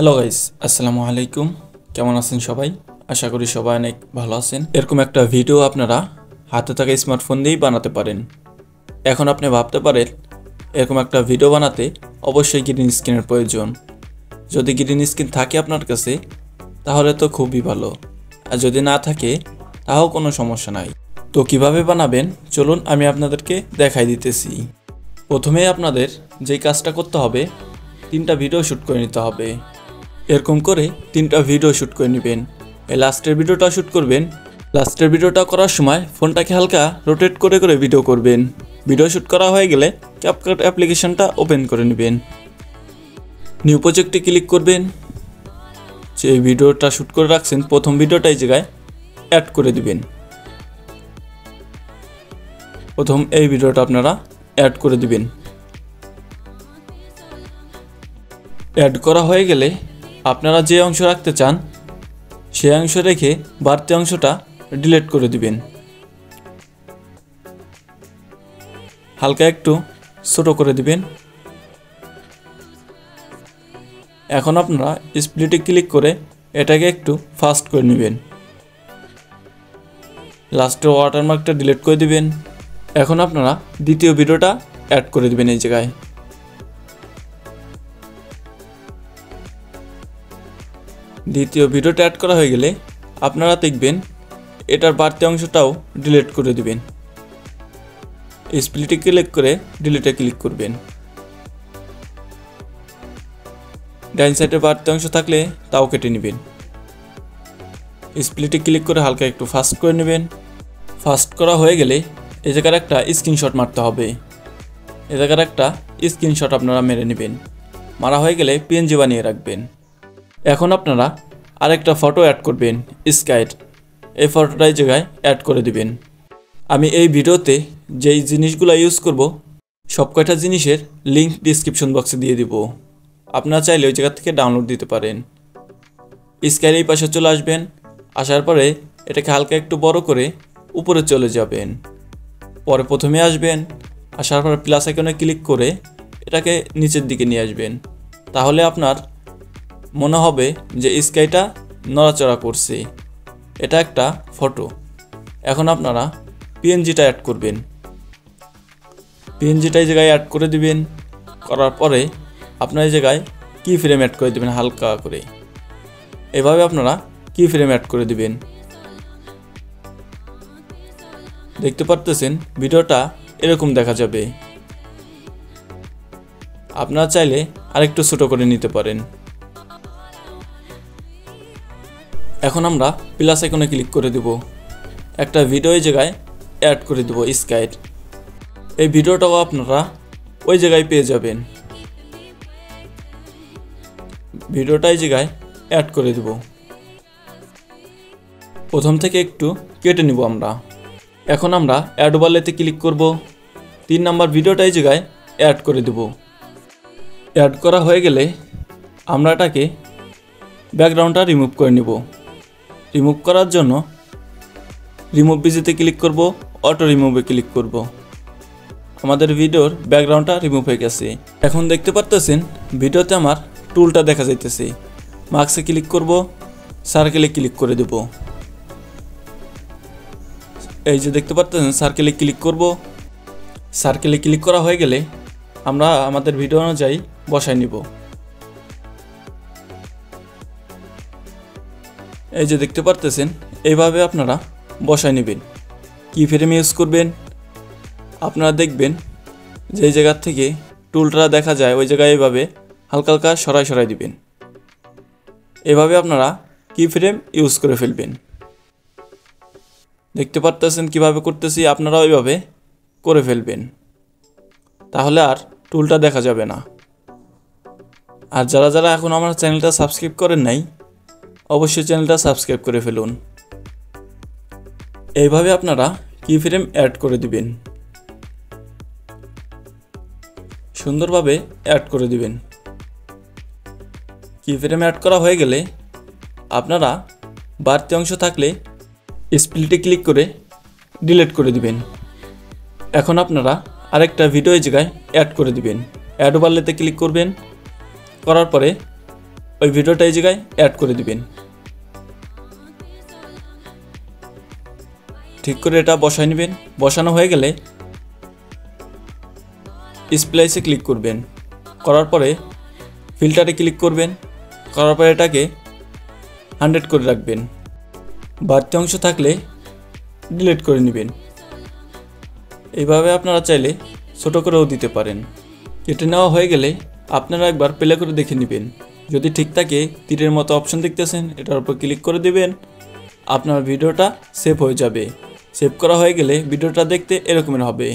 Hello guys, আসসালামু আলাইকুম। কেমন আছেন সবাই? আশা করি সবাই অনেক ভালো আছেন। এরকম একটা ভিডিও আপনারা হাতে থাকা স্মার্টফোন দিয়েই বানাতে পারেন। এখন আপনি ভাবতে পারেন এরকম একটা ভিডিও বানাতে অবশ্যই গ্রিন স্ক্রিনের প্রয়োজন। যদি গ্রিন স্ক্রিন থাকে আপনার কাছে তাহলে তো খুবই ভালো, আর যদি না থাকে তাও কোনো সমস্যা নাই। তো কিভাবে বানাবেন চলুন আমি আপনাদেরকে দেখাই দিতেছি। প্রথমে আপনাদের যেই কাজটা করতে হবে, 3টা ভিডিও শ্যুট করে নিতে হবে। এরকম করে 3টা ভিডিও শ্যুট করে নেবেন। এই লাস্টের ভিডিওটা শ্যুট করবেন। লাস্টের ভিডিওটা করার সময় ফোনটাকে হালকা রোটেট করে করে ভিডিও করবেন। ভিডিও শ্যুট করা হয়ে গেলে ক্যাপকাট অ্যাপ্লিকেশনটা ওপেন করে নেবেন। নিউ প্রজেক্টে ক্লিক করবেন। যে ভিডিওটা শ্যুট করে রাখছেন প্রথম ভিডিওটা এই জায়গায় অ্যাড করে দিবেন। প্রথম এই ভিডিওটা আপনারা অ্যাড করে দিবেন। অ্যাড করা হয়ে গেলে আপনারা যে অংশ রাখতে চান সেই অংশ রেখে বাড়তি অংশটা ডিলিট করে দিবেন। হালকা একটু ছোট করে দিবেন। এখন আপনারা স্প্লিটে ক্লিক করে এটাকে একটু ফাস্ট করে নেবেন। লাস্টে ওয়াটারমার্কটা ডিলিট করে দিবেন। এখন আপনারা দ্বিতীয় ভিডিওটা অ্যাড করে দিবেন এই জায়গায়। দ্বিতীয় ভিডিওটা অ্যাড করা হয়ে গেলে আপনারা দেখবেন এটার বাড়তি অংশটাও ডিলিট করে দিবেন। স্প্লিটে ক্লিক করে ডিলিটে ক্লিক করবেন। ডাইন সাইডে বাড়তি অংশ থাকলে তাও কেটে নেবেন। স্প্লিটে ক্লিক করে হালকা একটু ফাস্ট করে নেবেন। ফাস্ট করা হয়ে গেলে এই জায়গার একটা স্ক্রিনশট মারতে হবে। এই জায়গার একটা স্ক্রিনশট আপনারা মেরে নেবেন। মারা হয়ে গেলে পিএনজি বানিয়ে রাখবেন। এখন আপনারা আরেকটা ফটো অ্যাড করবেন, স্কাইর। এই ফটোটা এই জায়গায় অ্যাড করে দিবেন। আমি এই ভিডিওতে যেই জিনিসগুলো ইউজ করব সব কয়টা জিনিসের লিঙ্ক ডিসক্রিপশন বক্সে দিয়ে দিব। আপনারা চাইলে ওই জায়গা থেকে ডাউনলোড দিতে পারেন। স্কাইর এই পাশে চলে আসবেন। আসার পরে এটাকে হালকা একটু বড় করে উপরে চলে যাবেন। পরে প্রথমে আসবেন। আসার পরে প্লাস আইকনে ক্লিক করে এটাকে নিচের দিকে নিয়ে আসবেন। তাহলে আপনার মনে হবে যে স্কাইটা নড়াচড়া করছে। এটা একটা ফটো। এখন আপনারা পিএনজিটা অ্যাড করবেন। পিএনজিটা এই জায়গায় অ্যাড করে দিবেন। করার পরে আপনার এই জায়গায় কি ফ্রেম অ্যাড করে দিবেন হালকা করে। এভাবে আপনারা কি ফ্রেম অ্যাড করে দিবেন। দেখতে পারতেছেন ভিডিওটা এরকম দেখা যাবে। আপনারা চাইলে আরেকটু ছোট করে নিতে পারেন। এখন আমরা প্লাস আইকনে ক্লিক করে দেব। একটা ভিডিও এই জায়গায় অ্যাড করে দেব, স্কাইর। এই ভিডিওটাও আপনারা ওই জায়গায় পেয়ে যাবেন। ভিডিওটা এই জায়গায় অ্যাড করে দেব। প্রথম থেকে একটু কেটে নিব আমরা। এখন আমরা অ্যাড ওভারলেতে ক্লিক করব। 3 নাম্বার ভিডিওটা এই জায়গায় অ্যাড করে দেব। অ্যাড করা হয়ে গেলে আমরা এটাকে ব্যাকগ্রাউন্ডটা রিমুভ করে নিব। রিমুভ করার জন্য রিমুভ বিজিতে ক্লিক করব, অটো রিমুভে ক্লিক করব। আমাদের ভিডিওর ব্যাকগ্রাউন্ডটা রিমুভ হয়ে গেছে। এখন দেখতে পারতেছেন ভিডিওতে আমার টুলটা দেখা যাইতেছে। মার্কসে ক্লিক করব, সার্কেলে ক্লিক করে দেব। এই যে দেখতে পারতেছেন সার্কেলে ক্লিক করব। সার্কেলে ক্লিক করা হয়ে গেলে আমরা আমাদের ভিডিও অনুযায়ী বসাই নিব। এই যে দেখতে পারতেছেন এইভাবে আপনারা বসায় নেবেন। কি ফ্রেম ইউজ করবেন আপনারা দেখবেন যে জায়গা থেকে টুলটা দেখা যায় ওই জায়গায় এইভাবে হালকা হালকা সরাই সরাই দিবেন। এভাবে আপনারা কি ফ্রেম ইউজ করে ফেলবেন। দেখতে পারতেছেন কিভাবে করতেছি, আপনারা ওইভাবে করে ফেলবেন। তাহলে আর টুলটা দেখা যাবে না। আর যারা যারা এখন আমার চ্যানেলটা সাবস্ক্রাইব করেন নাই অবশ্যই চ্যানেলটা সাবস্ক্রাইব করে ফেলুন। এইভাবে আপনারা কি ফ্রেম অ্যাড করে দিবেন। সুন্দরভাবে অ্যাড করে দিবেন। কি ফ্রেম অ্যাড করা হয়ে গেলে আপনারা বাড়তি অংশ থাকলে স্প্লিটে ক্লিক করে ডিলিট করে দিবেন। এখন আপনারা আরেকটা ভিডিও এই জায়গায় অ্যাড করে দিবেন। অ্যাড ওভারলেতে ক্লিক করবেন। করার পরে ওই ভিডিওটা এই জায়গায় অ্যাড করে দিবেন। ঠিক করে এটা বসায় নেবেন। বসানো হয়ে গেলে স্প্লাইসে ক্লিক করবেন। করার পরে ফিল্টারে ক্লিক করবেন। করার পরে এটাকে 100 করে রাখবেন। বাড়তি অংশ থাকলে ডিলিট করে নেবেন। এইভাবে আপনারা চাইলে ছোট করেও দিতে পারেন। কেটে নেওয়া হয়ে গেলে আপনারা একবার প্লে করে দেখে নেবেন। যদি ঠিক থাকে তীরের মতো অপশন দেখতেছেন, এটার উপর ক্লিক করে দেবেন। আপনার ভিডিওটা সেভ হয়ে যাবে। সেভ করা হয়ে গেলে ভিডিওটা দেখতে এরকমের হবে।